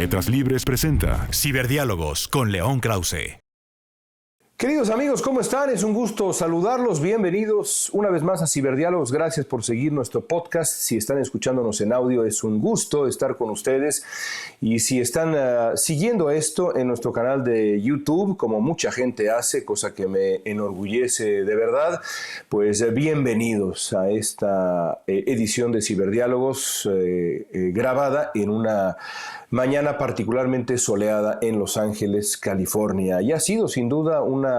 Letras Libres presenta Ciberdiálogos con León Krause. Queridos amigos, ¿cómo están? Es un gusto saludarlos. Bienvenidos una vez más a Ciberdiálogos. Gracias por seguir nuestro podcast. Si están escuchándonos en audio, es un gusto estar con ustedes. Y si están siguiendo esto en nuestro canal de YouTube, como mucha gente hace, cosa que me enorgullece de verdad, pues bienvenidos a esta edición de Ciberdiálogos grabada en una mañana particularmente soleada en Los Ángeles, California. Y ha sido sin duda una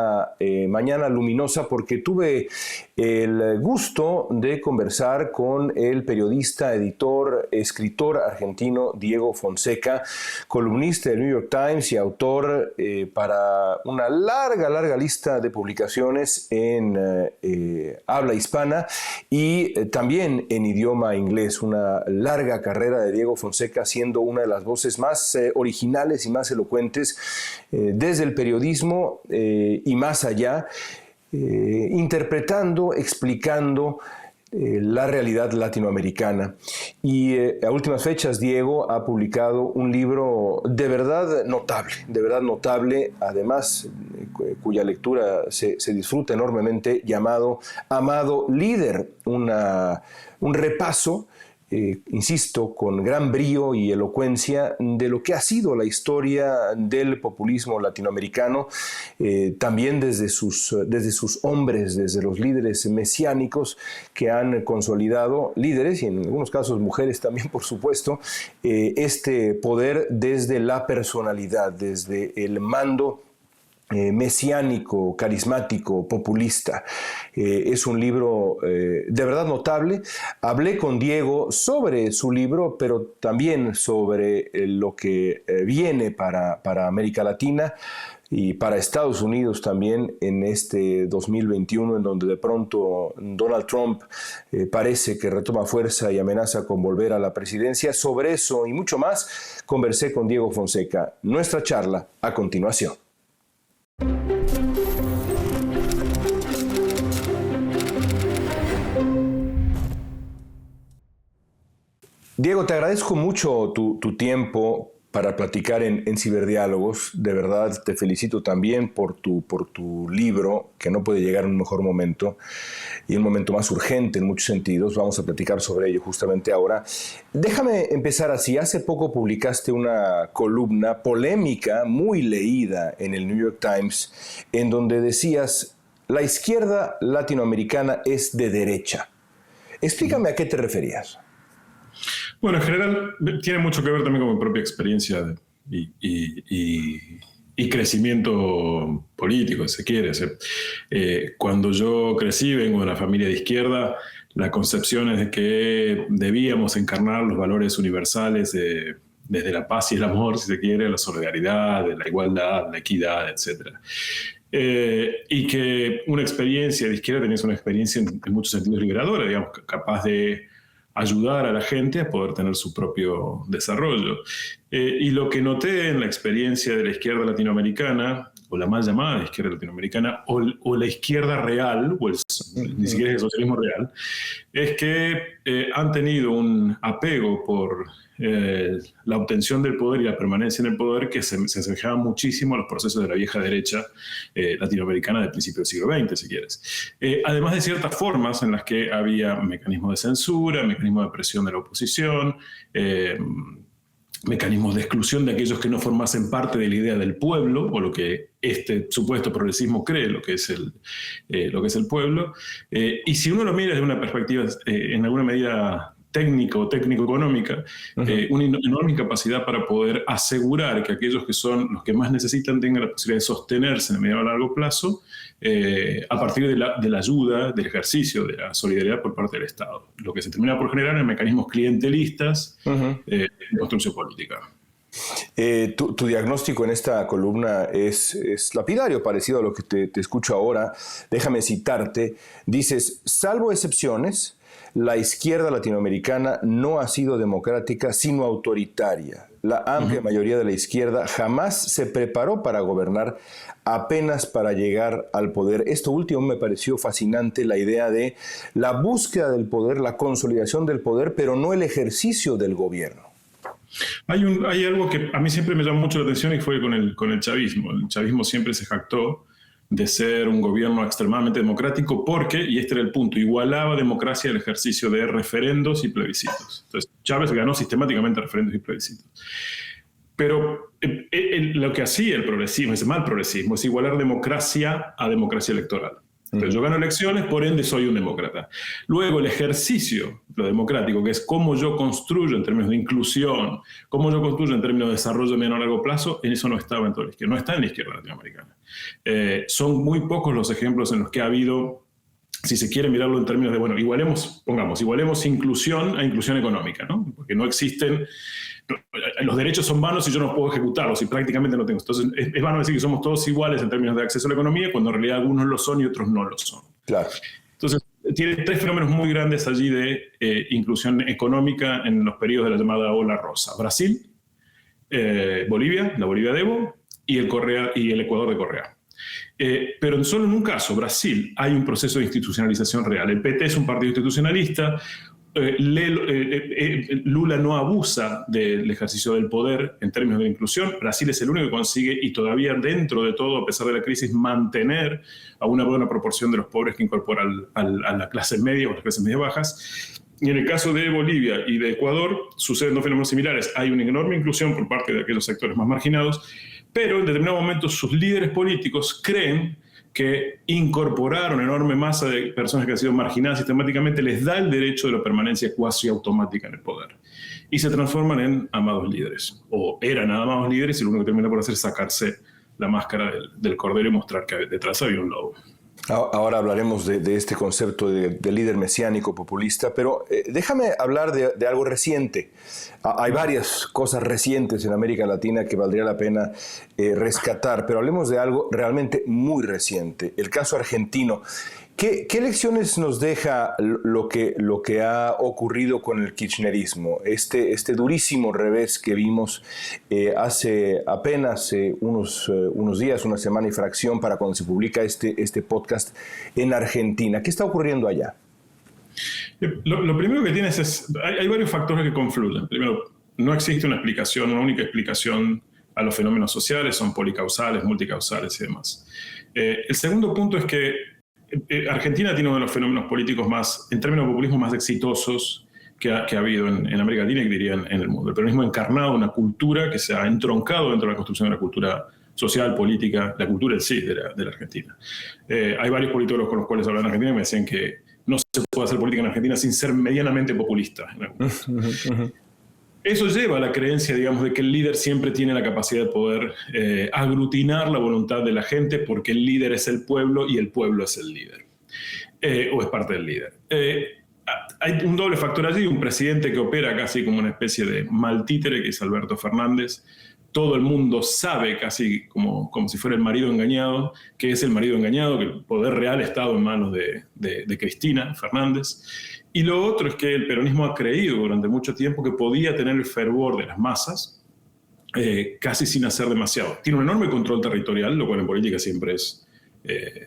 mañana luminosa porque tuve el gusto de conversar con el periodista, editor, escritor argentino Diego Fonseca, columnista del New York Times y autor para una larga lista de publicaciones en habla hispana y también en idioma inglés. Una larga carrera de Diego Fonseca, siendo una de las voces más originales y más elocuentes desde el periodismo y más allá, interpretando, explicando la realidad latinoamericana. Y a últimas fechas, Diego ha publicado un libro de verdad notable, además cuya lectura se disfruta enormemente, llamado Amado Líder, un repaso, insisto, con gran brío y elocuencia de lo que ha sido la historia del populismo latinoamericano, también desde sus hombres, desde los líderes mesiánicos que han consolidado, líderes y en algunos casos mujeres también, por supuesto, este poder desde la personalidad, desde el mando mesiánico, carismático, populista. Es un libro de verdad notable. Hablé con Diego sobre su libro, pero también sobre lo que viene para América Latina y para Estados Unidos también en este 2021, en donde de pronto Donald Trump parece que retoma fuerza y amenaza con volver a la presidencia. Sobre eso y mucho más conversé con Diego Fonseca. Nuestra charla a continuación. Diego, te agradezco mucho tu tiempo para platicar en Ciberdiálogos. De verdad, te felicito también por tu libro, que no puede llegar en un mejor momento y un momento más urgente en muchos sentidos. Vamos a platicar sobre ello justamente ahora. Déjame empezar así. Hace poco publicaste una columna polémica, muy leída en el New York Times, en donde decías: la izquierda latinoamericana es de derecha. Explícame a qué te referías. Bueno, en general tiene mucho que ver también con mi propia experiencia y crecimiento político, si se quiere. Cuando yo crecí, vengo de una familia de izquierda, la concepción es de que debíamos encarnar los valores universales desde la paz y el amor, si se quiere, la solidaridad, la igualdad, la equidad, etc. Y que una experiencia de izquierda tenía una experiencia en muchos sentidos liberadora, digamos, capaz de ayudar a la gente a poder tener su propio desarrollo. Y lo que noté en la experiencia de la izquierda latinoamericana, o la mal llamada izquierda latinoamericana, o la izquierda real, ni siquiera es el socialismo real, es que han tenido un apego por la obtención del poder y la permanencia en el poder que se asemejaba muchísimo a los procesos de la vieja derecha latinoamericana del principio del siglo XX, si quieres. Además de ciertas formas en las que había mecanismos de censura, mecanismos de presión de la oposición, mecanismos de exclusión de aquellos que no formasen parte de la idea del pueblo, o lo que este supuesto progresismo cree lo que es el pueblo. Y si uno lo mira desde una perspectiva en alguna medida técnico-económica, una enorme incapacidad para poder asegurar que aquellos que son los que más necesitan tengan la posibilidad de sostenerse en el mediano a largo plazo a partir de la ayuda, del ejercicio de la solidaridad por parte del Estado. Lo que se termina por generar en mecanismos clientelistas de construcción política. Tu diagnóstico en esta columna es lapidario, parecido a lo que te escucho ahora. Déjame citarte. Dices: salvo excepciones, la izquierda latinoamericana no ha sido democrática, sino autoritaria. La amplia mayoría de la izquierda jamás se preparó para gobernar, apenas para llegar al poder. Esto último me pareció fascinante, la idea de la búsqueda del poder, la consolidación del poder, pero no el ejercicio del gobierno. Hay algo que a mí siempre me llamó mucho la atención y fue con el chavismo. El chavismo siempre se jactó de ser un gobierno extremadamente democrático porque, y este era el punto, igualaba democracia al ejercicio de referendos y plebiscitos. Entonces, Chávez ganó sistemáticamente referendos y plebiscitos. Pero lo que hacía el progresismo, ese mal progresismo, es igualar democracia a democracia electoral. Entonces, yo gano elecciones, por ende soy un demócrata. Luego, el ejercicio, lo democrático, que es cómo yo construyo en términos de inclusión, cómo yo construyo en términos de desarrollo de mediano a largo plazo, en eso no estaba en toda la izquierda, no está en la izquierda latinoamericana. Son muy pocos los ejemplos en los que ha habido, si se quiere mirarlo en términos de, bueno, igualemos inclusión a inclusión económica, ¿no? Porque no existen... Los derechos son vanos si yo no puedo ejecutarlos y prácticamente no tengo. Entonces es vano decir que somos todos iguales en términos de acceso a la economía cuando en realidad algunos lo son y otros no lo son. Claro. Entonces tiene tres fenómenos muy grandes allí de inclusión económica en los periodos de la llamada ola rosa. Brasil, Bolivia, la Bolivia de Evo y el Ecuador de Correa. Pero solo en un caso, Brasil, hay un proceso de institucionalización real. El PT es un partido institucionalista. Lula no abusa del ejercicio del poder en términos de inclusión. Brasil es el único que consigue, y todavía dentro de todo, a pesar de la crisis, mantener a una buena proporción de los pobres que incorpora a la clase media o las clases medias bajas. Y en el caso de Bolivia y de Ecuador suceden dos fenómenos similares. Hay una enorme inclusión por parte de aquellos sectores más marginados, pero en determinado momento sus líderes políticos creen que incorporar una enorme masa de personas que han sido marginadas sistemáticamente les da el derecho de la permanencia cuasi automática en el poder. Y se transforman en amados líderes, o eran amados líderes, y lo único que termina por hacer es sacarse la máscara del cordero y mostrar que detrás había un lobo. Ahora hablaremos de este concepto de líder mesiánico populista, pero déjame hablar de algo reciente. Hay varias cosas recientes en América Latina que valdría la pena rescatar, pero hablemos de algo realmente muy reciente, el caso argentino. ¿Qué lecciones nos deja lo que ha ocurrido con el kirchnerismo? Este durísimo revés que vimos hace apenas unos días, una semana y fracción para cuando se publica este podcast en Argentina. ¿Qué está ocurriendo allá? Lo primero que tienes es... Hay varios factores que confluyen. Primero, no existe una única explicación a los fenómenos sociales, son policausales, multicausales y demás. El segundo punto es que Argentina tiene uno de los fenómenos políticos más, en términos de populismo, más exitosos que ha habido en América Latina y diría en el mundo. El peronismo ha encarnado una cultura que se ha entroncado dentro de la construcción de la cultura social, política, la cultura en sí de la Argentina. Hay varios politólogos con los cuales hablan en Argentina y me decían que no se puede hacer política en Argentina sin ser medianamente populista. Eso lleva a la creencia, digamos, de que el líder siempre tiene la capacidad de poder aglutinar la voluntad de la gente porque el líder es el pueblo y el pueblo es el líder, o es parte del líder. Hay un doble factor allí, un presidente que opera casi como una especie de mal títere, que es Alberto Fernández. Todo el mundo sabe, casi como si fuera el marido engañado, que es el marido engañado, que el poder real ha estado en manos de Cristina Fernández. Y lo otro es que el peronismo ha creído durante mucho tiempo que podía tener el fervor de las masas casi sin hacer demasiado. Tiene un enorme control territorial, lo cual en política siempre es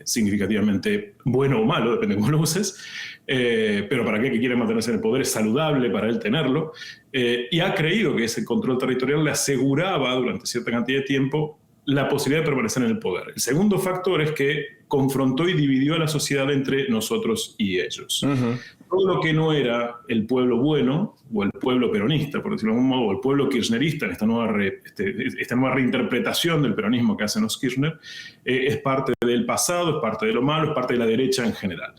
significativamente bueno o malo, depende de cómo lo uses. Pero para aquel que quiere mantenerse en el poder es saludable para él tenerlo. Y ha creído que ese control territorial le aseguraba durante cierta cantidad de tiempo la posibilidad de permanecer en el poder. El segundo factor es que confrontó y dividió a la sociedad entre nosotros y ellos. Uh-huh. Todo lo que no era el pueblo bueno, o el pueblo peronista, por decirlo de algún modo, o el pueblo kirchnerista, en esta nueva reinterpretación del peronismo que hacen los Kirchner, es parte del pasado, es parte de lo malo, es parte de la derecha en general.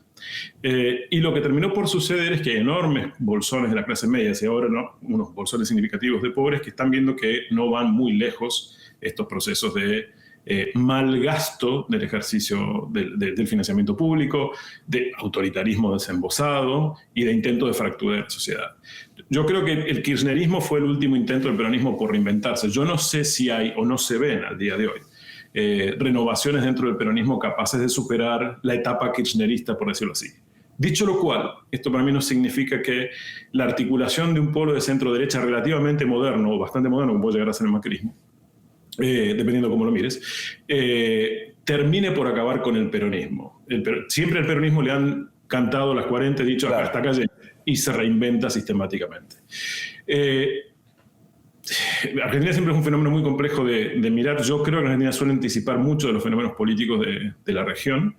Y lo que terminó por suceder es que hay enormes bolsones de la clase media, y ahora no, unos bolsones significativos de pobres que están viendo que no van muy lejos estos procesos de mal gasto del ejercicio del financiamiento público, de autoritarismo desembosado y de intento de fractura de la sociedad. Yo creo que el kirchnerismo fue el último intento del peronismo por reinventarse. Yo no sé si hay o no se ven al día de hoy renovaciones dentro del peronismo capaces de superar la etapa kirchnerista, por decirlo así. Dicho lo cual, esto para mí no significa que la articulación de un polo de centro-derecha relativamente moderno, o bastante moderno, como puede llegar a ser el macrismo, dependiendo de cómo lo mires, termine por acabar con el peronismo. Siempre al peronismo le han cantado las 40, dicho claro, hasta acá y se reinventa sistemáticamente. Argentina siempre es un fenómeno muy complejo de mirar. Yo creo que Argentina suele anticipar mucho de los fenómenos políticos de la región.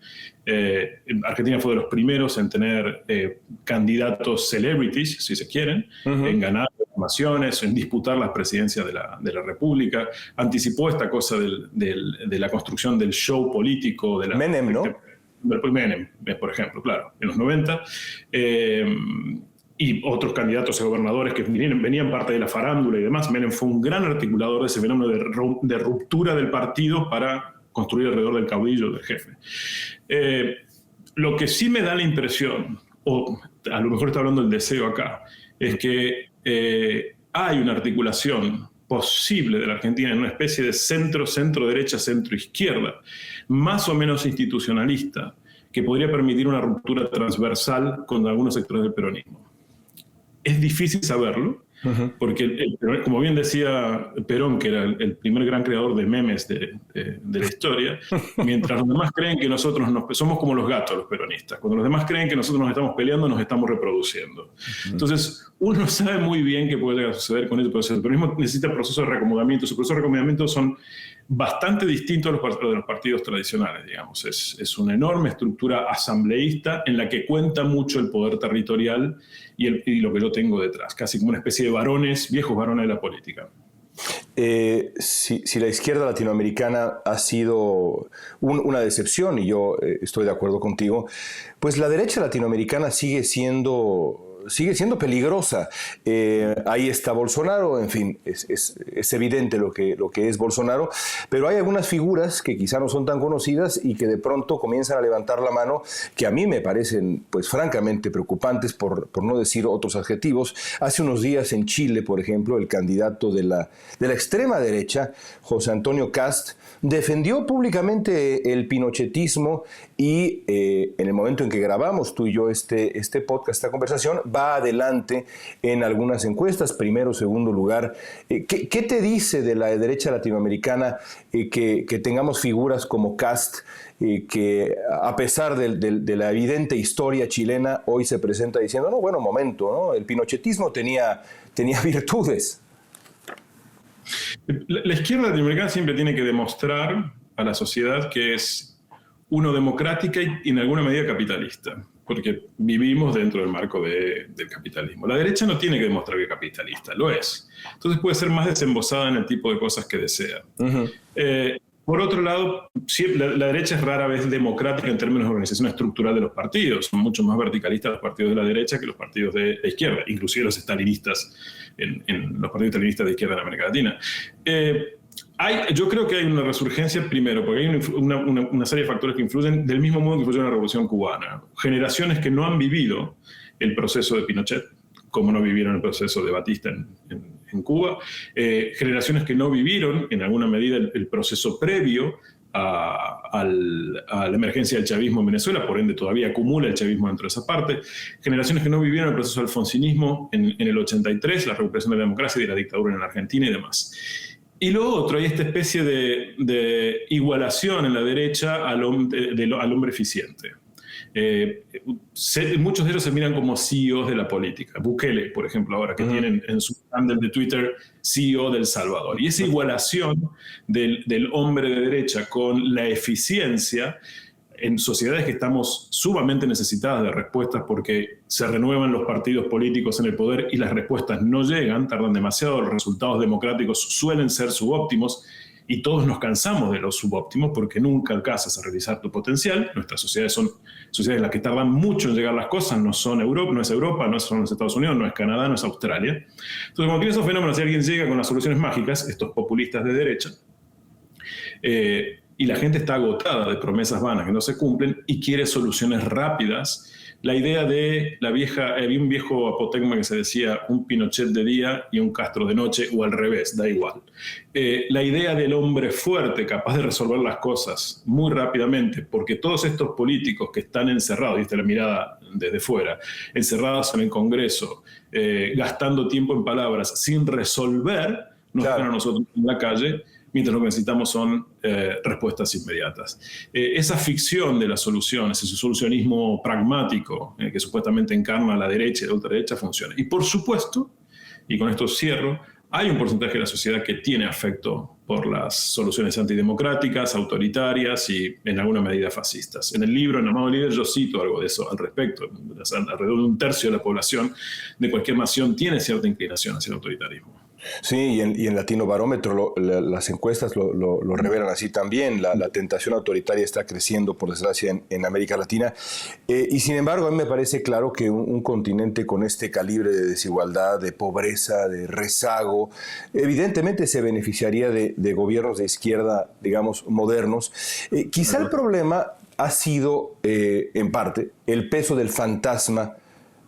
Argentina fue de los primeros en tener candidatos celebrities, si se quieren, en ganar formaciones, en disputar las presidencias de la República. Anticipó esta cosa de la construcción del show político. Menem, ¿no? Menem, por ejemplo, claro, en los 90. Y otros candidatos a gobernadores que venían parte de la farándula y demás. Menem fue un gran articulador de ese fenómeno de ruptura del partido para construir alrededor del caudillo, del jefe. Lo que sí me da la impresión, o a lo mejor está hablando el deseo acá, es que hay una articulación posible de la Argentina en una especie de centro-derecha, centro-izquierda, más o menos institucionalista, que podría permitir una ruptura transversal con algunos sectores del peronismo. Es difícil saberlo, porque, como bien decía Perón, que era el primer gran creador de memes de la historia, mientras los demás creen que nosotros somos como los gatos, los peronistas. Cuando los demás creen que nosotros nos estamos peleando, nos estamos reproduciendo. Entonces, uno sabe muy bien qué puede llegar a suceder con ese proceso. El peronismo necesita procesos de reacomodamiento. Sus procesos de reacomodamiento son bastante distintos a los de los partidos tradicionales, digamos. Es una enorme estructura asambleísta en la que cuenta mucho el poder territorial y lo que yo tengo detrás, casi como una especie de varones, viejos varones de la política. Si la izquierda latinoamericana ha sido una decepción, y yo estoy de acuerdo contigo, pues la derecha latinoamericana sigue siendo peligrosa. Ahí está Bolsonaro, en fin, es evidente lo que es Bolsonaro, pero hay algunas figuras que quizá no son tan conocidas y que de pronto comienzan a levantar la mano, que a mí me parecen pues francamente preocupantes, por no decir otros adjetivos. Hace unos días en Chile, por ejemplo, el candidato de la extrema derecha, José Antonio Kast, defendió públicamente el pinochetismo y en el momento en que grabamos tú y yo este podcast, esta conversación, va adelante en algunas encuestas, primero, segundo lugar. ¿Qué te dice de la derecha latinoamericana que tengamos figuras como Kast, que a pesar de la evidente historia chilena, hoy se presenta diciendo, no, bueno, momento, ¿no? El pinochetismo tenía virtudes? La izquierda latinoamericana siempre tiene que demostrar a la sociedad que es, uno, democrática y en alguna medida capitalista, porque vivimos dentro del marco del capitalismo. La derecha no tiene que demostrar que es capitalista, lo es. Entonces puede ser más desembosada en el tipo de cosas que desea. Por otro lado, la derecha es rara vez democrática en términos de organización estructural de los partidos. Son mucho más verticalistas los partidos de la derecha que los partidos de la izquierda, inclusive los estalinistas, en los partidos estalinistas de izquierda en América Latina. Yo creo que hay una resurgencia, primero, porque hay una serie de factores que influyen del mismo modo que influyó en la Revolución Cubana. Generaciones que no han vivido el proceso de Pinochet, como no vivieron el proceso de Batista en Cuba, generaciones que no vivieron en alguna medida el proceso previo a la emergencia del chavismo en Venezuela, por ende todavía acumula el chavismo dentro de esa parte, generaciones que no vivieron el proceso del alfonsinismo en el 83, la recuperación de la democracia y de la dictadura en la Argentina y demás. Y lo otro, hay esta especie de igualación en la derecha al hombre eficiente. Muchos de ellos se miran como CEOs de la política. Bukele, por ejemplo, ahora que tienen en su handle de Twitter CEO del Salvador. Y esa igualación del hombre de derecha con la eficiencia en sociedades que estamos sumamente necesitadas de respuestas porque se renuevan los partidos políticos en el poder y las respuestas no llegan, tardan demasiado, los resultados democráticos suelen ser subóptimos y todos nos cansamos de los subóptimos porque nunca alcanzas a realizar tu potencial. Nuestras sociedades son sociedades en las que tardan mucho en llegar las cosas, no son Europa, no es Europa, no son los Estados Unidos, no es Canadá, no es Australia. Entonces, cuando tiene esos fenómenos, si alguien llega con las soluciones mágicas, estos populistas de derecha, y la gente está agotada de promesas vanas que no se cumplen y quiere soluciones rápidas. La idea de había un viejo apotegma que se decía un Pinochet de día y un Castro de noche, o al revés, da igual. La idea del hombre fuerte, capaz de resolver las cosas muy rápidamente, porque todos estos políticos que están encerrados, y esta es la mirada desde fuera, encerrados en el Congreso, gastando tiempo en palabras, sin resolver, nos dejan a nosotros en la calle, mientras lo que necesitamos son respuestas inmediatas. Esa ficción de las soluciones, ese solucionismo pragmático que supuestamente encarna la derecha y la ultraderecha funciona. Y por supuesto, y con esto cierro, hay un porcentaje de la sociedad que tiene afecto por las soluciones antidemocráticas, autoritarias y en alguna medida fascistas. En el libro, en Amado Líder, yo cito algo de eso al respecto. Alrededor de un tercio de la población de cualquier nación tiene cierta inclinación hacia el autoritarismo. Sí, y en Latino Barómetro las encuestas lo revelan así también. La tentación autoritaria está creciendo, por desgracia, en América Latina. Y sin embargo, a mí me parece claro que un continente con este calibre de desigualdad, de pobreza, de rezago, evidentemente se beneficiaría de gobiernos de izquierda, digamos, modernos. Quizá el problema ha sido, en parte, el peso del fantasma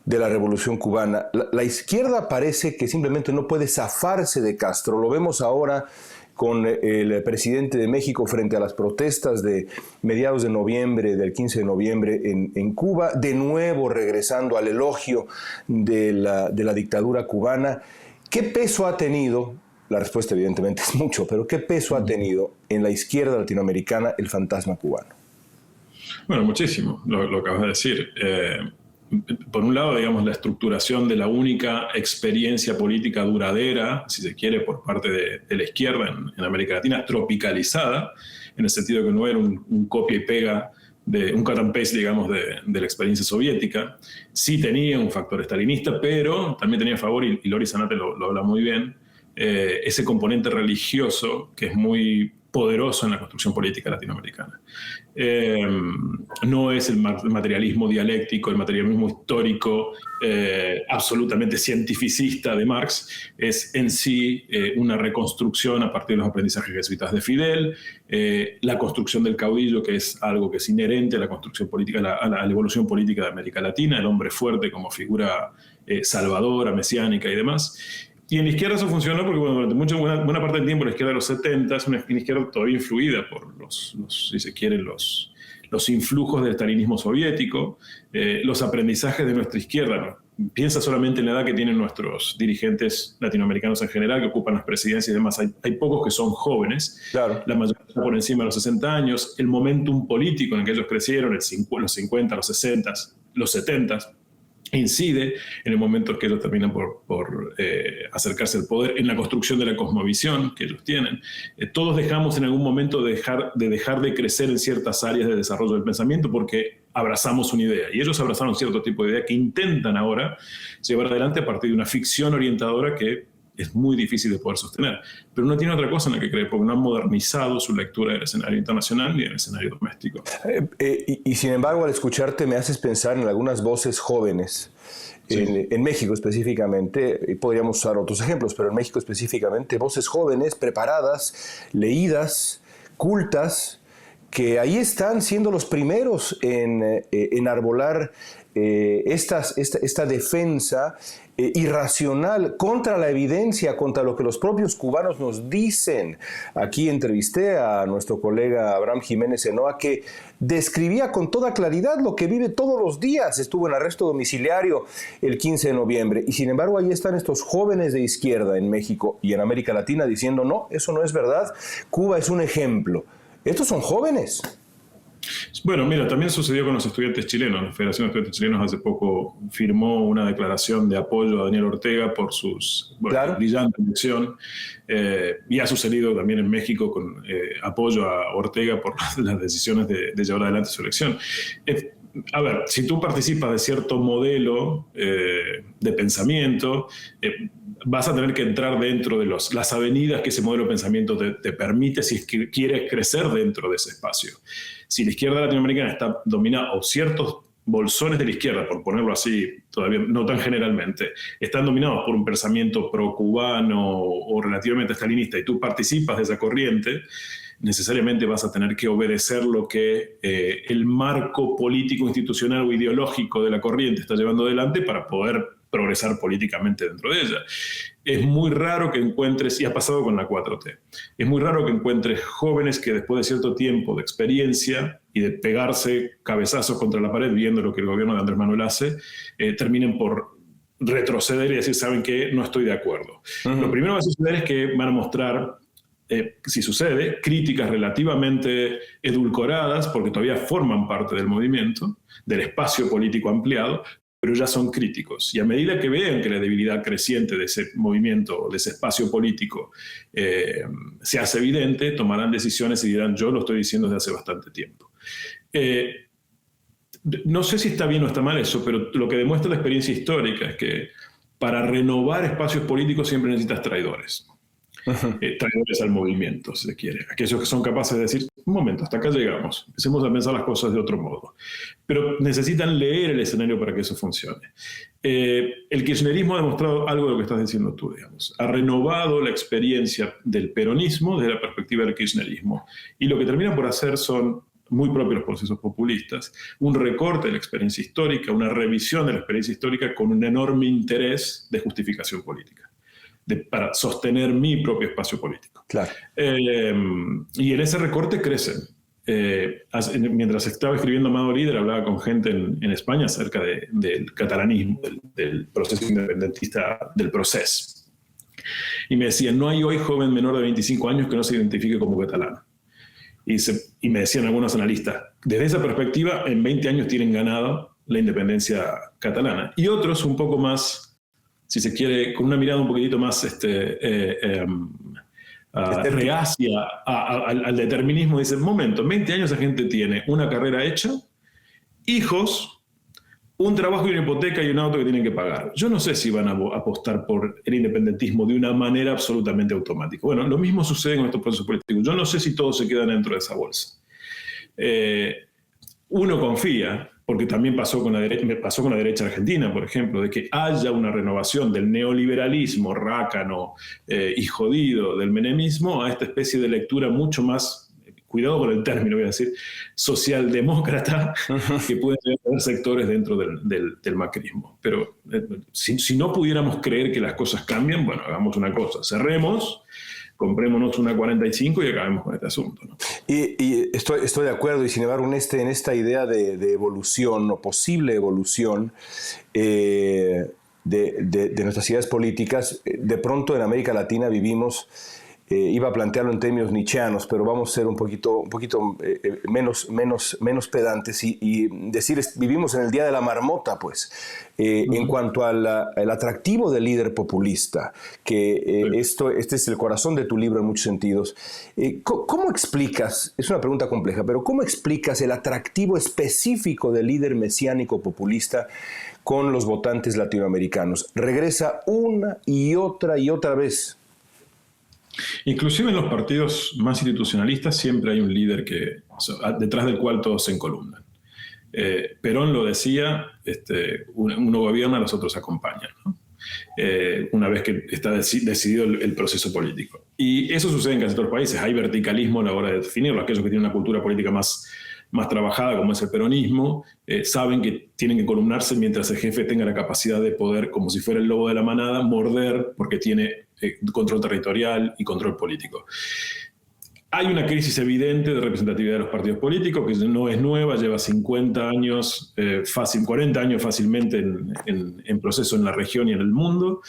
de la Revolución Cubana. La izquierda parece que simplemente no puede zafarse de Castro. Lo vemos ahora con el presidente de México frente a las protestas de mediados de noviembre, del 15 de noviembre en Cuba, de nuevo regresando al elogio de la dictadura cubana. ¿Qué peso ha tenido? La respuesta evidentemente es mucho, pero ¿qué peso ha tenido en la izquierda latinoamericana el fantasma cubano? Bueno, muchísimo, lo acabas de decir. Por un lado, digamos, la estructuración de la única experiencia política duradera, si se quiere, por parte de la izquierda en América Latina, tropicalizada, en el sentido de que no era un copia y pega, un cut and paste, digamos, de la experiencia soviética. Sí tenía un factor estalinista, pero también tenía a favor, y Lori Zanate lo habla muy bien, ese componente religioso que es muy poderoso en la construcción política latinoamericana. No es el materialismo dialéctico, el materialismo histórico, absolutamente cientificista de Marx, es en sí una reconstrucción a partir de los aprendizajes jesuitas de Fidel, la construcción del caudillo, que es algo que es inherente a la construcción política, a la evolución política de América Latina, el hombre fuerte como figura salvadora, mesiánica y demás. Y en la izquierda eso funcionó porque durante buena parte del tiempo la izquierda de los 70 es una izquierda todavía influida por si se quiere, los influjos del estalinismo soviético, los aprendizajes de nuestra izquierda, ¿no? Piensa solamente en la edad que tienen nuestros dirigentes latinoamericanos en general, que ocupan las presidencias y demás. Hay pocos que son jóvenes, claro. La mayoría está por encima de los 60 años. El momentum político en el que ellos crecieron, los 50, los 60, los 70, incide en el momento en que ellos terminan por acercarse al poder, en la construcción de la cosmovisión que ellos tienen. Todos dejamos en algún momento de dejar de crecer en ciertas áreas de desarrollo del pensamiento porque abrazamos una idea. Y ellos abrazaron cierto tipo de idea que intentan ahora llevar adelante a partir de una ficción orientadora que es muy difícil de poder sostener. Pero no tiene otra cosa en la que creer, porque no han modernizado su lectura del escenario internacional ni del escenario doméstico. Y sin embargo, al escucharte me haces pensar en algunas voces jóvenes, sí. En México específicamente, y podríamos usar otros ejemplos, pero en México específicamente, voces jóvenes, preparadas, leídas, cultas, que ahí están siendo los primeros en enarbolar esta defensa irracional contra la evidencia, contra lo que los propios cubanos nos dicen. Aquí entrevisté a nuestro colega Abraham Jiménez Enoa, que describía con toda claridad lo que vive todos los días. Estuvo en arresto domiciliario el 15 de noviembre y sin embargo ahí están estos jóvenes de izquierda en México y en América Latina diciendo no, eso no es verdad, Cuba es un ejemplo. Estos son jóvenes. Bueno, mira, también sucedió con los estudiantes chilenos. La Federación de Estudiantes Chilenos hace poco firmó una declaración de apoyo a Daniel Ortega por su claro. brillante elección. Y ha sucedido también en México con apoyo a Ortega por las decisiones de llevar adelante su elección. A ver, si tú participas de cierto modelo de pensamiento, vas a tener que entrar dentro de las avenidas que ese modelo de pensamiento te permite si es que quieres crecer dentro de ese espacio. Si la izquierda latinoamericana está dominada, o ciertos bolsones de la izquierda, por ponerlo así, todavía no tan generalmente, están dominados por un pensamiento pro-cubano o relativamente estalinista, y tú participas de esa corriente, necesariamente vas a tener que obedecer lo que el marco político, institucional o ideológico de la corriente está llevando adelante para poder progresar políticamente dentro de ella. Es muy raro que encuentres, y ha pasado con la 4T, es muy raro que encuentres jóvenes que después de cierto tiempo de experiencia y de pegarse cabezazos contra la pared viendo lo que el gobierno de Andrés Manuel hace, terminen por retroceder y decir, ¿saben qué? No estoy de acuerdo. Uh-huh. Lo primero que va a suceder es que van a mostrar, si sucede, críticas relativamente edulcoradas, porque todavía forman parte del movimiento, del espacio político ampliado, pero ya son críticos. Y a medida que vean que la debilidad creciente de ese movimiento, de ese espacio político, se hace evidente, tomarán decisiones y dirán, yo lo estoy diciendo desde hace bastante tiempo. No sé si está bien o está mal eso, pero lo que demuestra la experiencia histórica es que para renovar espacios políticos siempre necesitas traidores. Traidores al movimiento, si se quiere. Aquellos que son capaces de decir, un momento, hasta acá llegamos, empecemos a pensar las cosas de otro modo. Pero necesitan leer el escenario para que eso funcione. El kirchnerismo ha demostrado algo de lo que estás diciendo tú, digamos. Ha renovado la experiencia del peronismo desde la perspectiva del kirchnerismo. Y lo que termina por hacer son muy propios los procesos populistas, un recorte de la experiencia histórica, una revisión de la experiencia histórica con un enorme interés de justificación política, para sostener mi propio espacio político. Claro. Y en ese recorte crecen. Mientras estaba escribiendo Amado Líder, hablaba con gente en España acerca del catalanismo, del proceso independentista, del proceso. Y me decían, no hay hoy joven menor de 25 años que no se identifique como catalán. Y me decían algunos analistas, desde esa perspectiva, en 20 años tienen ganado la independencia catalana. Y otros un poco más, si se quiere, con una mirada un poquitito más reacia al determinismo, dicen, momento, en 20 años esa gente tiene una carrera hecha, hijos, un trabajo y una hipoteca y un auto que tienen que pagar. Yo no sé si van a apostar por el independentismo de una manera absolutamente automática. Bueno, lo mismo sucede con estos procesos políticos. Yo no sé si todos se quedan dentro de esa bolsa. Uno confía, porque también pasó con la derecha argentina, por ejemplo, de que haya una renovación del neoliberalismo rácano y jodido del menemismo a esta especie de lectura mucho más, cuidado con el término, voy a decir, socialdemócrata, que pueden tener sectores dentro del macrismo. Pero si no pudiéramos creer que las cosas cambian, bueno, hagamos una cosa, cerremos, comprémonos una 45 y acabemos con este asunto, ¿no? Y estoy de acuerdo, y sin embargo en esta idea de evolución o posible evolución de nuestras ideas políticas, de pronto en América Latina vivimos, iba a plantearlo en términos nietzscheanos, pero vamos a ser un poquito menos pedantes y decir, vivimos en el día de la marmota, pues, en cuanto al atractivo del líder populista, que este es el corazón de tu libro en muchos sentidos. ¿Cómo explicas, es una pregunta compleja, pero cómo explicas el atractivo específico del líder mesiánico populista con los votantes latinoamericanos? Regresa una y otra vez. Inclusive en los partidos más institucionalistas siempre hay un líder detrás del cual todos se encolumnan. Perón lo decía, uno gobierna, los otros acompañan, ¿no? Una vez que está decidido el proceso político. Y eso sucede en casi todos los países. Hay verticalismo a la hora de definirlo. Aquellos que tienen una cultura política más trabajada, como es el peronismo, saben que tienen que columnarse mientras el jefe tenga la capacidad de poder, como si fuera el lobo de la manada, morder porque tiene control territorial y control político. Hay una crisis evidente de representatividad de los partidos políticos, que no es nueva, lleva 50 años, 40 años fácilmente en proceso en la región y en el mundo.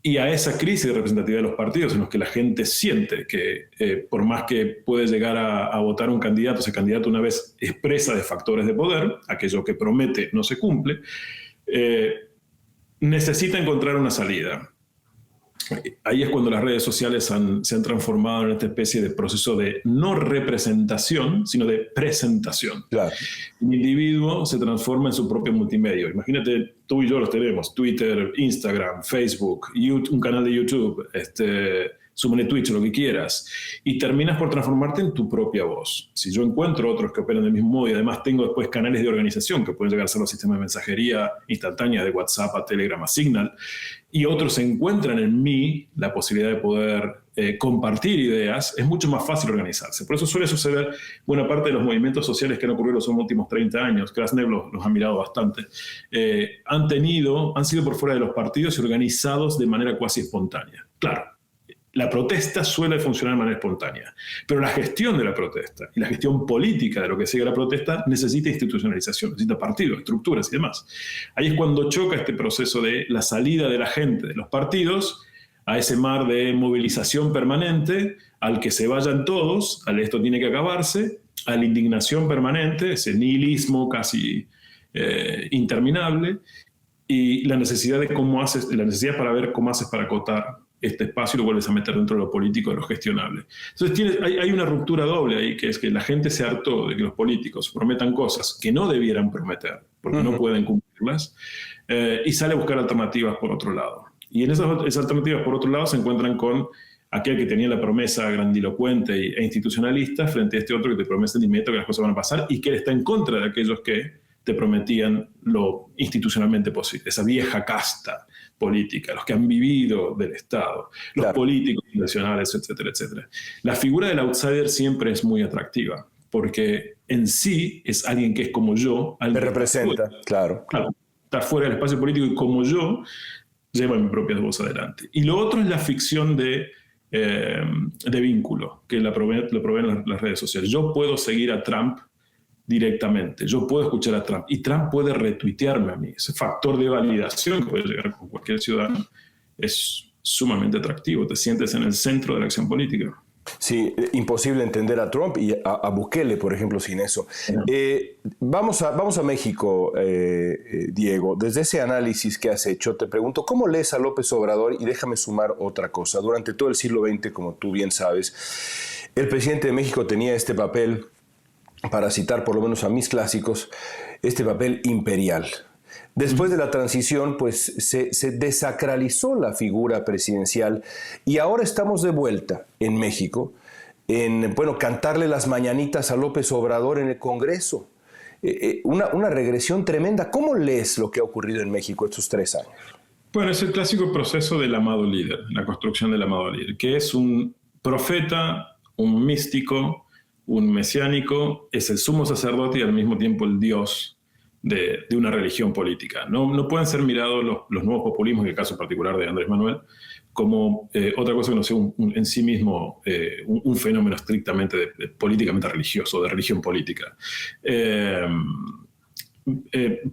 Y a esa crisis de representatividad de los partidos, en los que la gente siente que por más que puede llegar a votar un candidato, ese candidato una vez expresa de factores de poder, aquello que promete no se cumple, necesita encontrar una salida. Ahí es cuando las redes sociales se han transformado en esta especie de proceso de no representación, sino de presentación. Claro. El individuo se transforma en su propio multimedio. Imagínate, tú y yo los tenemos, Twitter, Instagram, Facebook, un canal de YouTube, súmale Twitch, lo que quieras, y terminas por transformarte en tu propia voz. Si yo encuentro otros que operan del mismo modo y además tengo después canales de organización que pueden llegar a ser los sistemas de mensajería instantánea de WhatsApp a Telegram a Signal, y otros encuentran en mí la posibilidad de poder compartir ideas, es mucho más fácil organizarse. Por eso suele suceder buena parte de los movimientos sociales que han ocurrido en los últimos 30 años, Krasnev los ha mirado bastante, han sido por fuera de los partidos y organizados de manera cuasi espontánea. Claro, la protesta suele funcionar de manera espontánea, pero la gestión de la protesta y la gestión política de lo que sigue la protesta necesita institucionalización, necesita partidos, estructuras y demás. Ahí es cuando choca este proceso de la salida de la gente de los partidos a ese mar de movilización permanente, al que se vayan todos, al esto tiene que acabarse, a la indignación permanente, ese nihilismo casi interminable, y la necesidad para ver cómo haces para acotar este espacio y lo vuelves a meter dentro de lo político, de lo gestionable. Entonces hay una ruptura doble ahí, que es que la gente se hartó de que los políticos prometan cosas que no debieran prometer, porque no pueden cumplirlas, y sale a buscar alternativas por otro lado. Y en esas alternativas por otro lado se encuentran con aquel que tenía la promesa grandilocuente e institucionalista frente a este otro que te promete de inmediato que las cosas van a pasar, y que él está en contra de aquellos que te prometían lo institucionalmente posible, esa vieja casta política, los que han vivido del Estado, los políticos nacionales, etcétera, etcétera. La figura del outsider siempre es muy atractiva, porque en sí es alguien que es como yo. Me representa, claro. Está fuera del espacio político y como yo lleva mi propia voz adelante. Y lo otro es la ficción de vínculo, que lo proveen las redes sociales. Yo puedo seguir a Trump directamente, yo puedo escuchar a Trump y Trump puede retuitearme a mí. Ese factor de validación que puede llegar con cualquier ciudadano es sumamente atractivo. Te sientes en el centro de la acción política. Sí, imposible entender a Trump y a Bukele, por ejemplo, sin eso. Vamos a México, Diego. Desde ese análisis que has hecho, te pregunto, ¿cómo lees a López Obrador? Y déjame sumar otra cosa. Durante todo el siglo XX, como tú bien sabes, el presidente de México tenía este papel, para citar por lo menos a mis clásicos, este papel imperial. Después de la transición, pues se desacralizó la figura presidencial y ahora estamos de vuelta en México en, cantarle las mañanitas a López Obrador en el Congreso. Una regresión tremenda. ¿Cómo lees lo que ha ocurrido en México estos 3 años? Bueno, es el clásico proceso del amado líder, la construcción del amado líder, que es un profeta, un místico, un mesiánico, es el sumo sacerdote y al mismo tiempo el dios de una religión política. No pueden ser mirados los nuevos populismos, en el caso particular de Andrés Manuel, como otra cosa que no sea en sí mismo un fenómeno estrictamente políticamente religioso, de religión política.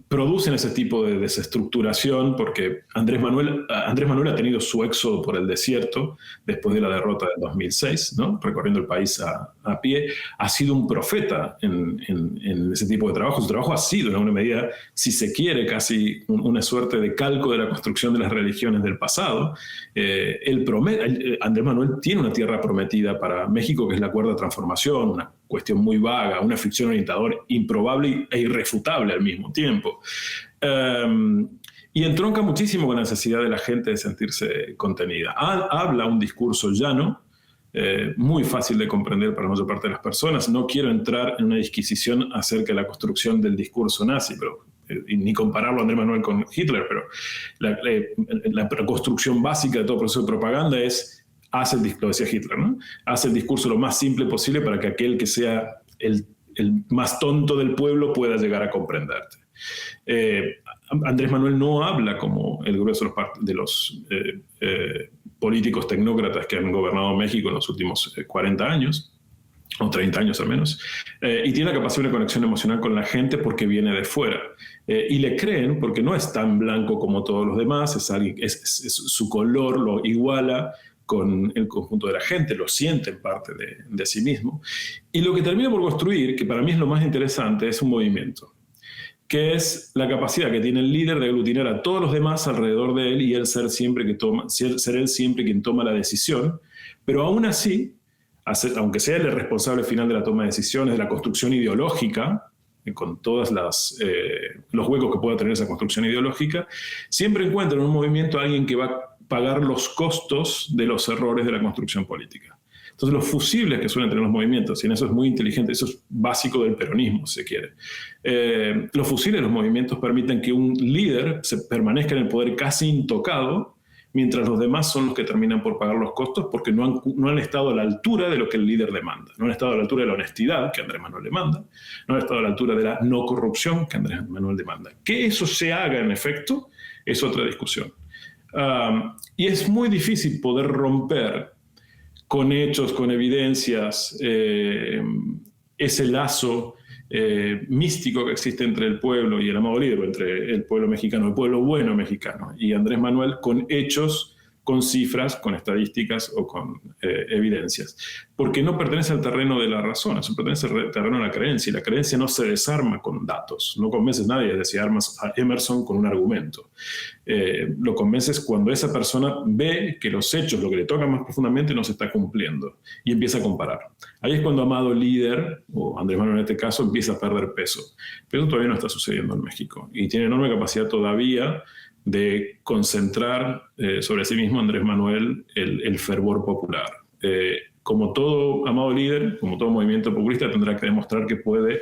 Producen ese tipo de desestructuración porque Andrés Manuel ha tenido su éxodo por el desierto después de la derrota del 2006, ¿no? Recorriendo el país a pie. Ha sido un profeta en ese tipo de trabajo. Su trabajo ha sido, en alguna medida, si se quiere, casi una suerte de calco de la construcción de las religiones del pasado. Andrés Manuel tiene una tierra prometida para México, que es la Cuarta Transformación, una cuestión muy vaga, una ficción orientador improbable e irrefutable al mismo tiempo. Y entronca muchísimo con la necesidad de la gente de sentirse contenida. Habla un discurso llano, muy fácil de comprender para la mayor parte de las personas. No quiero entrar en una disquisición acerca de la construcción del discurso nazi, pero ni compararlo a Andrés Manuel con Hitler, pero la construcción básica de todo proceso de propaganda es: lo decía Hitler, ¿no? Haz el discurso lo más simple posible para que aquel que sea el más tonto del pueblo pueda llegar a comprenderte. Andrés Manuel no habla como el grueso de los políticos tecnócratas que han gobernado México en los últimos 40 años, o 30 años al menos, y tiene la capacidad de una conexión emocional con la gente porque viene de fuera. Y le creen porque no es tan blanco como todos los demás, su color lo iguala con el conjunto de la gente, lo siente en parte de sí mismo. Y lo que termina por construir, que para mí es lo más interesante, es un movimiento, que es la capacidad que tiene el líder de aglutinar a todos los demás alrededor de él y él ser él siempre quien toma la decisión, pero aún así, aunque sea el responsable final de la toma de decisiones, de la construcción ideológica, con todos los huecos que pueda tener esa construcción ideológica, siempre encuentra en un movimiento a alguien que va a pagar los costos de los errores de la construcción política. Entonces, los fusibles que suelen tener los movimientos, y en eso es muy inteligente, eso es básico del peronismo, si se quiere. Los fusibles de los movimientos permiten que un líder permanezca en el poder casi intocado, mientras los demás son los que terminan por pagar los costos porque no han estado a la altura de lo que el líder demanda. No han estado a la altura de la honestidad que Andrés Manuel demanda. No han estado a la altura de la no corrupción que Andrés Manuel demanda. Que eso se haga en efecto es otra discusión. Y es muy difícil poder romper con hechos, con evidencias, ese lazo místico que existe entre el pueblo y el amado líder, entre el pueblo mexicano, el pueblo bueno mexicano, y Andrés Manuel, con hechos con cifras, con estadísticas o con evidencias. Porque no pertenece al terreno de la razón, eso pertenece al terreno de la creencia, y la creencia no se desarma con datos. No convences a nadie, decía Emerson, con un argumento. Lo convences cuando esa persona ve que los hechos, lo que le toca más profundamente, no se está cumpliendo y empieza a comparar. Ahí es cuando Amado Líder, o Andrés Manuel en este caso, empieza a perder peso. Pero eso todavía no está sucediendo en México y tiene enorme capacidad todavía de concentrar sobre sí mismo Andrés Manuel el fervor popular. Como todo Amado Líder, como todo movimiento populista, tendrá que demostrar que puede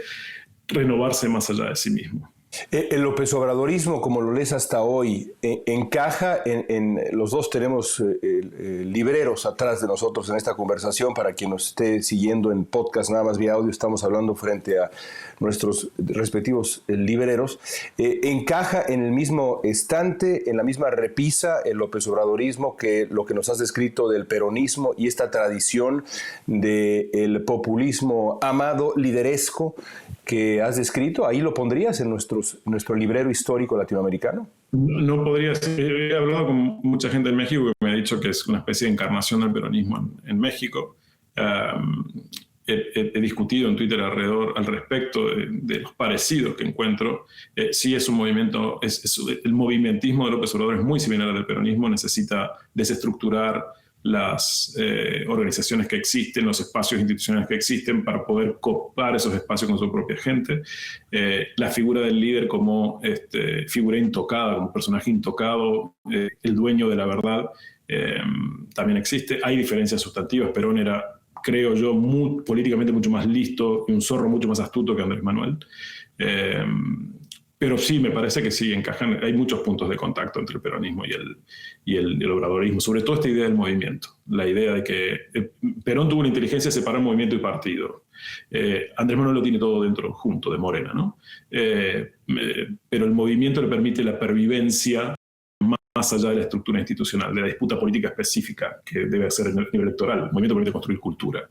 renovarse más allá de sí mismo. El López Obradorismo, como lo lees hasta hoy, encaja los dos tenemos libreros atrás de nosotros en esta conversación. Para quien nos esté siguiendo en podcast, nada más vía audio, estamos hablando frente a nuestros respectivos libreros. ¿Encaja en el mismo estante, en la misma repisa el López Obradorismo que lo que nos has descrito del peronismo y esta tradición del populismo amado lideresco que has descrito? ¿Ahí lo pondrías en nuestro librero histórico latinoamericano? No podría ser. He hablado con mucha gente en México que me ha dicho que es una especie de encarnación del peronismo en México. He discutido en Twitter al respecto de los parecidos que encuentro. Sí es un movimiento, el movimentismo de López Obrador es muy similar al del peronismo, necesita desestructurar las organizaciones que existen, los espacios institucionales que existen para poder copar esos espacios con su propia gente. La figura del líder como figura intocada, como personaje intocado, el dueño de la verdad, también existe. Hay diferencias sustantivas. Perón era, creo yo, políticamente mucho más listo y un zorro mucho más astuto que Andrés Manuel. Pero sí, me parece que sí encajan. Hay muchos puntos de contacto entre el peronismo y el obradorismo, sobre todo esta idea del movimiento, la idea de que Perón tuvo la inteligencia de separar movimiento y partido. Andrés Manuel lo tiene todo dentro, junto, de Morena, ¿no? Pero el movimiento le permite la pervivencia más allá de la estructura institucional, de la disputa política específica que debe hacer en el nivel electoral. El movimiento permite construir cultura.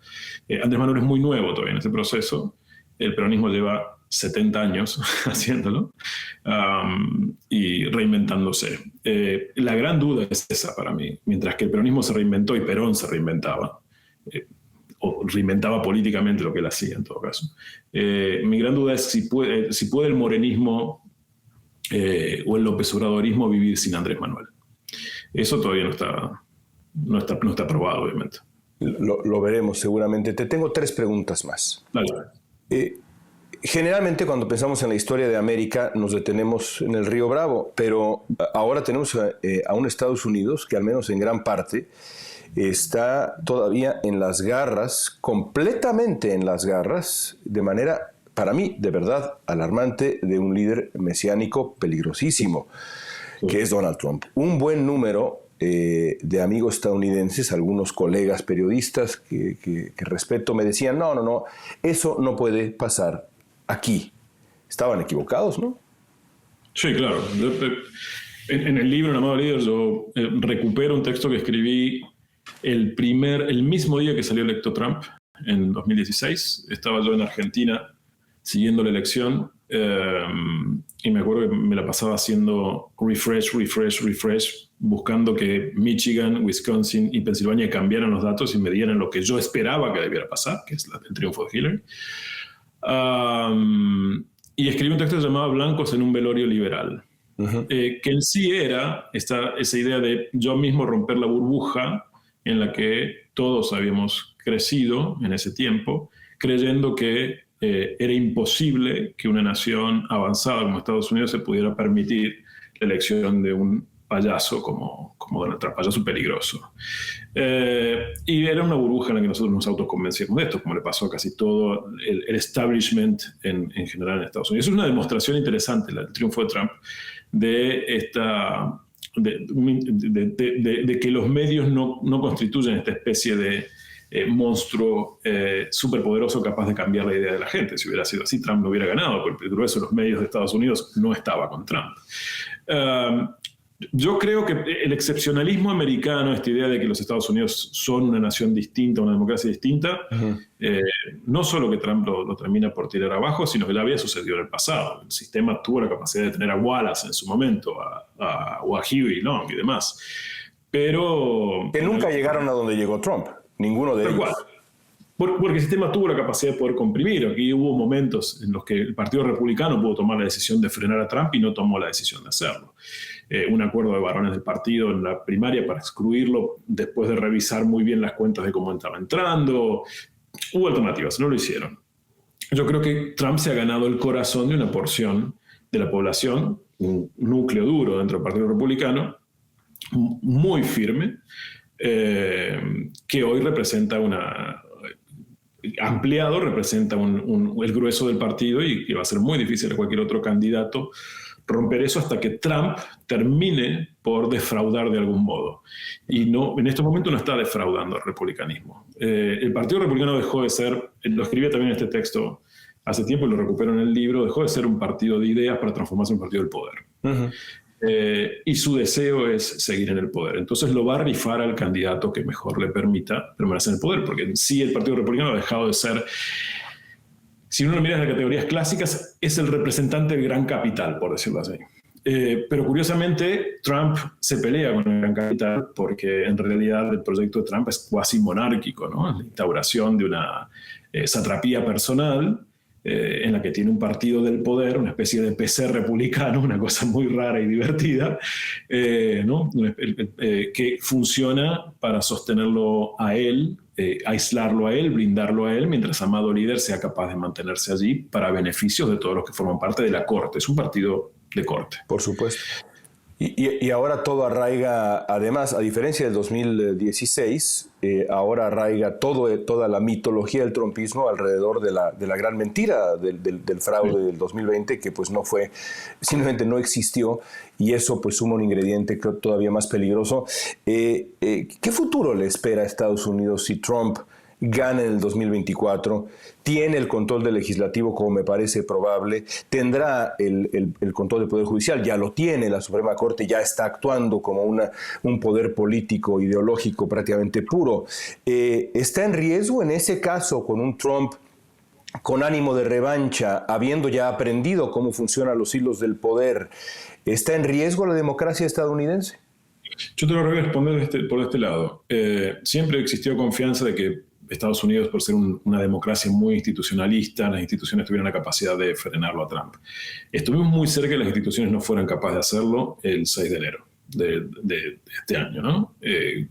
Andrés Manuel es muy nuevo todavía en ese proceso. El peronismo lleva 70 años haciéndolo y reinventándose. La gran duda es esa para mí. Mientras que el peronismo se reinventó y Perón se reinventaba, o reinventaba políticamente lo que él hacía en todo caso. Mi gran duda es si puede el morenismo o el López Obradorismo vivir sin Andrés Manuel. Eso todavía no está probado, obviamente. Lo veremos seguramente. Te tengo 3 preguntas más. Dale. Generalmente cuando pensamos en la historia de América nos detenemos en el Río Bravo, pero ahora tenemos a un Estados Unidos que al menos en gran parte está todavía en las garras, completamente en las garras, de manera, para mí, de verdad alarmante, de un líder mesiánico peligrosísimo, que es Donald Trump. Un buen número de amigos estadounidenses, algunos colegas periodistas que respeto, me decían, no, eso no puede pasar aquí. Estaban equivocados, ¿no? Sí, claro. En el libro, en Amado Líder, yo recupero un texto que escribí el mismo día que salió electo Trump, en 2016. Estaba yo en Argentina siguiendo la elección y me acuerdo que me la pasaba haciendo refresh, buscando que Michigan, Wisconsin y Pensilvania cambiaran los datos y me dieran lo que yo esperaba que debiera pasar, que es el triunfo de Hillary. Y escribí un texto llamado Blancos en un velorio liberal, que en sí era esa idea de yo mismo romper la burbuja en la que todos habíamos crecido en ese tiempo, creyendo que era imposible que una nación avanzada como Estados Unidos se pudiera permitir la elección de un payaso como Donald Trump, payaso peligroso. Y era una burbuja en la que nosotros nos autoconvencíamos de esto, como le pasó a casi todo el establishment en general en Estados Unidos. Es una demostración interesante, el triunfo de Trump, de que los medios no constituyen esta especie de monstruo superpoderoso capaz de cambiar la idea de la gente. Si hubiera sido así, Trump no hubiera ganado, porque el grueso de los medios de Estados Unidos no estaba con Trump. Yo creo que el excepcionalismo americano, esta idea de que los Estados Unidos son una nación distinta, una democracia distinta, no solo que Trump lo termina por tirar abajo, sino que ya había sucedido en el pasado. El sistema tuvo la capacidad de tener a Wallace en su momento, o a Huey Long y demás. pero... Que nunca llegaron a donde llegó Trump, ninguno de ellos. Porque el sistema tuvo la capacidad de poder comprimir. Aquí hubo momentos en los que el Partido Republicano pudo tomar la decisión de frenar a Trump y no tomó la decisión de hacerlo. Un acuerdo de varones del partido en la primaria para excluirlo después de revisar muy bien las cuentas de cómo estaba entrando. Hubo alternativas, no lo hicieron. Yo creo que Trump se ha ganado el corazón de una porción de la población, un núcleo duro dentro del Partido Republicano, muy firme, que hoy representa ampliado, representa el grueso del partido y va a ser muy difícil a cualquier otro candidato romper eso hasta que Trump termine por defraudar de algún modo. Y no, en estos momentos no está defraudando al republicanismo. El Partido Republicano dejó de ser, lo escribí también en este texto hace tiempo y lo recupero en el libro, dejó de ser un partido de ideas para transformarse en un partido del poder. Uh-huh. Y su deseo es seguir en el poder. Entonces lo va a rifar al candidato que mejor le permita permanecer en el poder, porque en sí el Partido Republicano ha dejado de ser, si uno lo mira en las categorías clásicas, es el representante del gran capital, por decirlo así. Pero curiosamente Trump se pelea con el gran capital porque en realidad el proyecto de Trump es cuasi monárquico, ¿no? La instauración de una satrapía personal en la que tiene un partido del poder, una especie de PC republicano, una cosa muy rara y divertida, ¿no? Que funciona para sostenerlo a él, aislarlo a él, blindarlo a él, mientras amado líder sea capaz de mantenerse allí para beneficios de todos los que forman parte de la corte. Es un partido de corte. Por supuesto. Y ahora todo arraiga, además, a diferencia del 2016, ahora arraiga toda la mitología del trumpismo alrededor de la gran mentira del fraude del 2020, que pues no fue, simplemente no existió, y eso pues suma un ingrediente todavía más peligroso. ¿Qué futuro le espera a Estados Unidos si Trump gana en el 2024, tiene el control del legislativo como me parece probable, tendrá el control del Poder Judicial, ya lo tiene, la Suprema Corte ya está actuando como un poder político, ideológico prácticamente puro? ¿Está en riesgo en ese caso con un Trump con ánimo de revancha, habiendo ya aprendido cómo funcionan los hilos del poder? ¿Está en riesgo la democracia estadounidense? Yo te lo voy a responder por este lado. Siempre existió confianza de que Estados Unidos, por ser una democracia muy institucionalista, las instituciones tuvieran la capacidad de frenarlo a Trump. Estuvimos muy cerca de que las instituciones no fueran capaces de hacerlo el 6 de enero de este año, ¿no?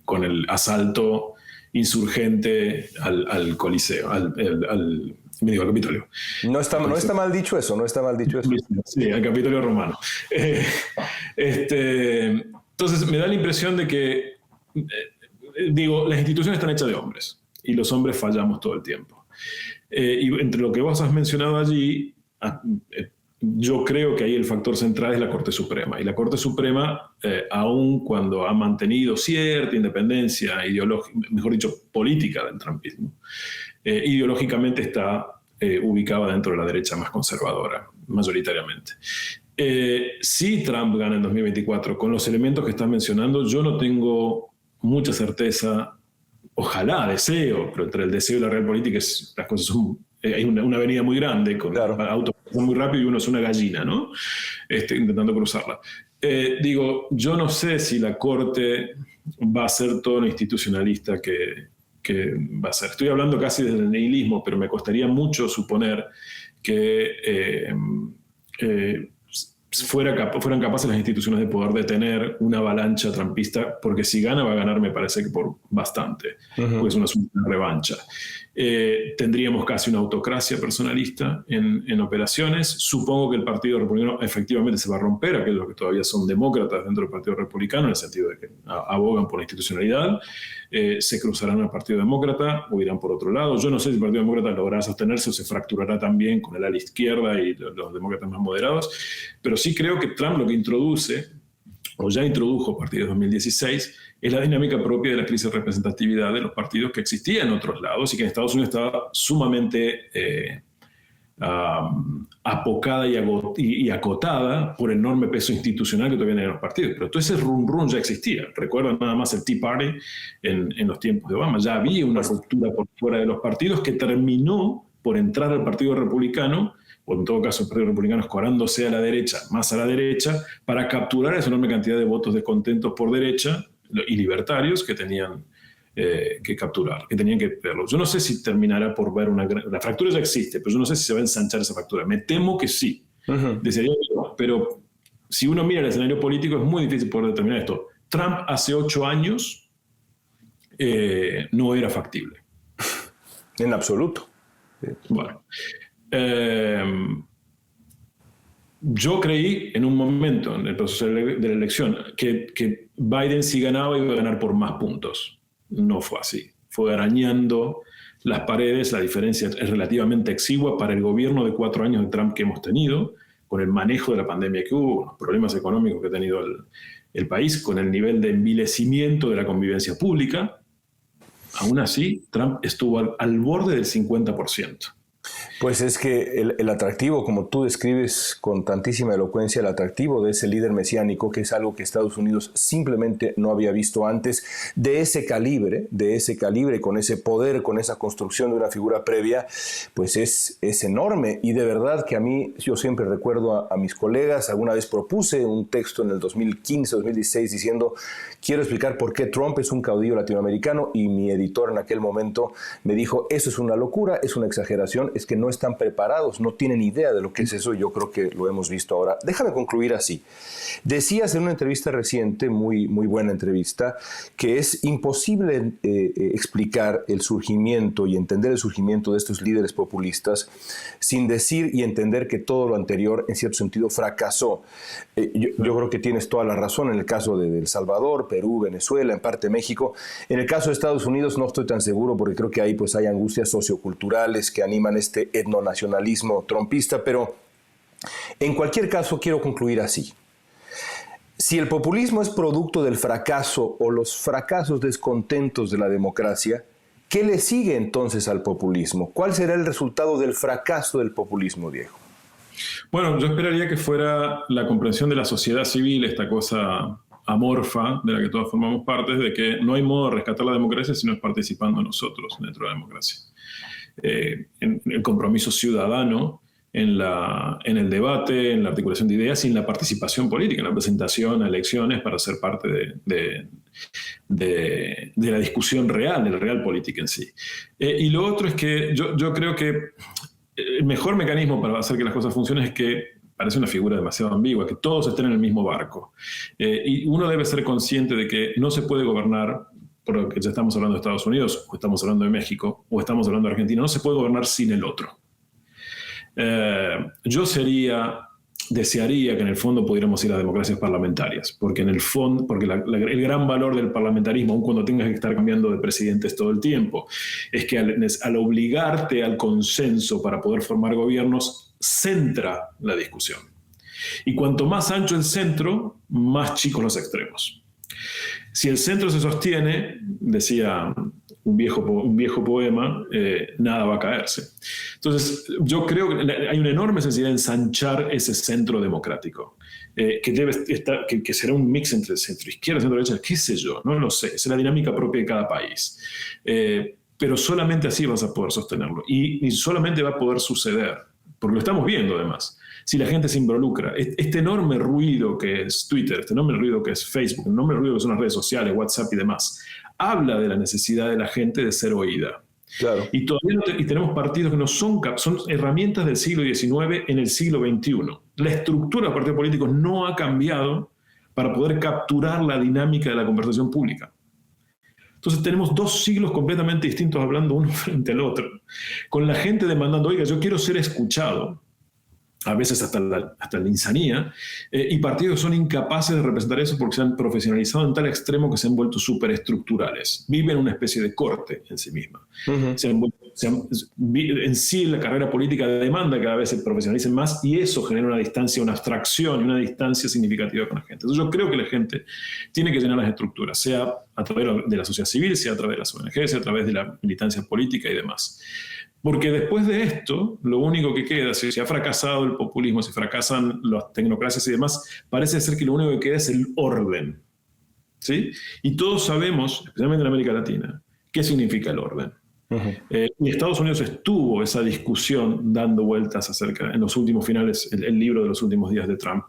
Con el asalto insurgente al Coliseo, al Capitolio. No está mal dicho eso, no está mal dicho eso. Sí, al Capitolio romano. Entonces me da la impresión de que, las instituciones están hechas de hombres. Y los hombres fallamos todo el tiempo. Y entre lo que vos has mencionado allí, yo creo que ahí el factor central es la Corte Suprema. Y la Corte Suprema, aun cuando ha mantenido cierta independencia ideológica, mejor dicho, política del trumpismo, ideológicamente está ubicada dentro de la derecha más conservadora, mayoritariamente. Si Trump gana en 2024, con los elementos que estás mencionando, yo no tengo mucha certeza. Ojalá, deseo, pero entre el deseo y la real política las cosas son... hay una avenida muy grande, con autos muy rápido y uno es una gallina, ¿no? Intentando cruzarla. Yo no sé si la Corte va a ser todo lo institucionalista que va a ser. Estoy hablando casi desde el nihilismo, pero me costaría mucho suponer que fueran capaces las instituciones de poder detener una avalancha trumpista, porque si gana va a ganar, me parece que por bastante, porque es una revancha. Tendríamos casi una autocracia personalista en operaciones. Supongo que el Partido Republicano efectivamente se va a romper, aquellos que todavía son demócratas dentro del Partido Republicano, en el sentido de que abogan por la institucionalidad, se cruzarán al Partido Demócrata o irán por otro lado. Yo no sé si el Partido Demócrata logrará sostenerse o se fracturará también con el ala izquierda y los demócratas más moderados, pero sí creo que Trump lo que introduce, o ya introdujo a partir de 2016, es la dinámica propia de la crisis de representatividad de los partidos que existía en otros lados y que en Estados Unidos estaba sumamente apocada y acotada por el enorme peso institucional que todavía tenían los partidos. Pero todo ese rum ya existía. Recuerdan nada más el Tea Party en los tiempos de Obama. Ya había una ruptura por fuera de los partidos que terminó por entrar al Partido Republicano, o en todo caso el Partido Republicano escorándose a la derecha, más a la derecha, para capturar esa enorme cantidad de votos descontentos por derecha, y libertarios que tenían que capturar, que tenían que verlo. Yo no sé si terminará por ver la fractura ya existe, pero yo no sé si se va a ensanchar esa fractura. Me temo que sí. Desearía que no, pero si uno mira el escenario político es muy difícil poder determinar esto. Trump hace 8 años no era factible. En absoluto. Bueno, yo creí en un momento en el proceso de la elección que Biden, si ganaba, iba a ganar por más puntos. No fue así. Fue arañando las paredes. La diferencia es relativamente exigua para el gobierno de 4 años de Trump que hemos tenido, con el manejo de la pandemia que hubo, los problemas económicos que ha tenido el país, con el nivel de envilecimiento de la convivencia pública. Aún así, Trump estuvo al borde del 50%. Pues es que el atractivo, como tú describes con tantísima elocuencia, el atractivo de ese líder mesiánico, que es algo que Estados Unidos simplemente no había visto antes, de ese calibre, con ese poder, con esa construcción de una figura previa, pues es enorme. Y de verdad que a mí, yo siempre recuerdo a mis colegas, alguna vez propuse un texto en el 2015, 2016, diciendo, quiero explicar por qué Trump es un caudillo latinoamericano, y mi editor en aquel momento me dijo, eso es una locura, es una exageración, es que no están preparados, no tienen idea de lo que es eso. Yo creo que lo hemos visto ahora. Déjame concluir así. Decías en una entrevista reciente, muy buena entrevista, que es imposible explicar el surgimiento y entender el surgimiento de estos líderes populistas sin decir y entender que todo lo anterior, en cierto sentido, fracasó. Yo creo que tienes toda la razón en el caso de El Salvador, Perú, Venezuela, en parte México. En el caso de Estados Unidos no estoy tan seguro, porque creo que ahí pues hay angustias socioculturales que animan este etnonacionalismo trumpista, pero en cualquier caso quiero concluir así. Si el populismo es producto del fracaso o los fracasos descontentos de la democracia, ¿qué le sigue entonces al populismo? ¿Cuál será el resultado del fracaso del populismo, Diego? Bueno, yo esperaría que fuera la comprensión de la sociedad civil, esta cosa amorfa de la que todos formamos parte, de que no hay modo de rescatar la democracia si no es participando nosotros dentro de la democracia. En el compromiso ciudadano, en el debate, en la articulación de ideas y en la participación política, en la presentación a elecciones para ser parte de la discusión real, de la real política en sí. Y lo otro es que yo creo que el mejor mecanismo para hacer que las cosas funcionen es que parece una figura demasiado ambigua, que todos estén en el mismo barco. Y uno debe ser consciente de que no se puede gobernar, porque ya estamos hablando de Estados Unidos, o estamos hablando de México, o estamos hablando de Argentina, no se puede gobernar sin el otro. Yo desearía que en el fondo pudiéramos ir a democracias parlamentarias, porque en el fondo, porque el gran valor del parlamentarismo, aun cuando tengas que estar cambiando de presidentes todo el tiempo, es que al obligarte al consenso para poder formar gobiernos, centra la discusión. Y cuanto más ancho el centro, más chicos los extremos. Si el centro se sostiene, decía un viejo poema, nada va a caerse. Entonces, yo creo que hay una enorme necesidad de ensanchar ese centro democrático, que será un mix entre centro izquierda, centro derecha, qué sé yo, no lo sé, es la dinámica propia de cada país. Pero solamente así vas a poder sostenerlo, y solamente va a poder suceder, porque lo estamos viendo además, si la gente se involucra. Este enorme ruido que es Twitter, este enorme ruido que es Facebook, el enorme ruido que son las redes sociales, WhatsApp y demás, habla de la necesidad de la gente de ser oída. Claro. Y todavía tenemos partidos que no son herramientas del siglo XIX en el siglo XXI. La estructura de los partidos políticos no ha cambiado para poder capturar la dinámica de la conversación pública. Entonces tenemos 2 siglos completamente distintos hablando uno frente al otro, con la gente demandando, oiga, yo quiero ser escuchado, a veces hasta la insanía, y partidos que son incapaces de representar eso porque se han profesionalizado en tal extremo que se han vuelto superestructurales. Viven una especie de corte en sí misma. Uh-huh. En sí la carrera política demanda que cada vez se profesionalicen más, y eso genera una distancia, una abstracción y una distancia significativa con la gente. Entonces yo creo que la gente tiene que llenar las estructuras, sea a través de la sociedad civil, sea a través de las ONG, sea a través de la militancia política y demás. Porque después de esto, lo único que queda, si ha fracasado el populismo, si fracasan las tecnocracias y demás, parece ser que lo único que queda es el orden. ¿Sí? Y todos sabemos, especialmente en América Latina, qué significa el orden. Uh-huh. Y Estados Unidos estuvo esa discusión dando vueltas acerca, en los últimos finales, el libro de los últimos días de Trump,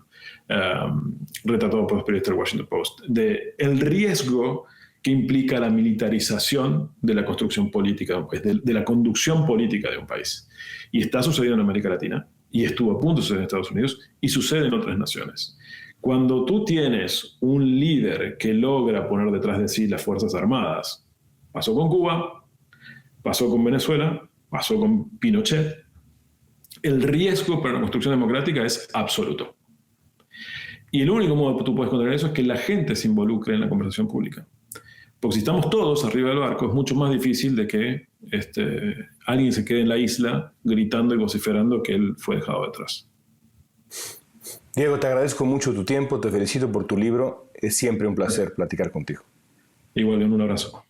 retratado por los periodistas del Washington Post, de el riesgo que implica la militarización de la construcción política de un país, de la conducción política de un país. Y está sucediendo en América Latina, y estuvo a punto de suceder en Estados Unidos, y sucede en otras naciones. Cuando tú tienes un líder que logra poner detrás de sí las Fuerzas Armadas, pasó con Cuba, pasó con Venezuela, pasó con Pinochet, el riesgo para la construcción democrática es absoluto. Y el único modo que tú puedes controlar eso es que la gente se involucre en la conversación pública. Porque si estamos todos arriba del barco, es mucho más difícil de que alguien se quede en la isla gritando y vociferando que él fue dejado detrás. Diego, te agradezco mucho tu tiempo, te felicito por tu libro. Es siempre un placer platicar contigo. Igual, un abrazo.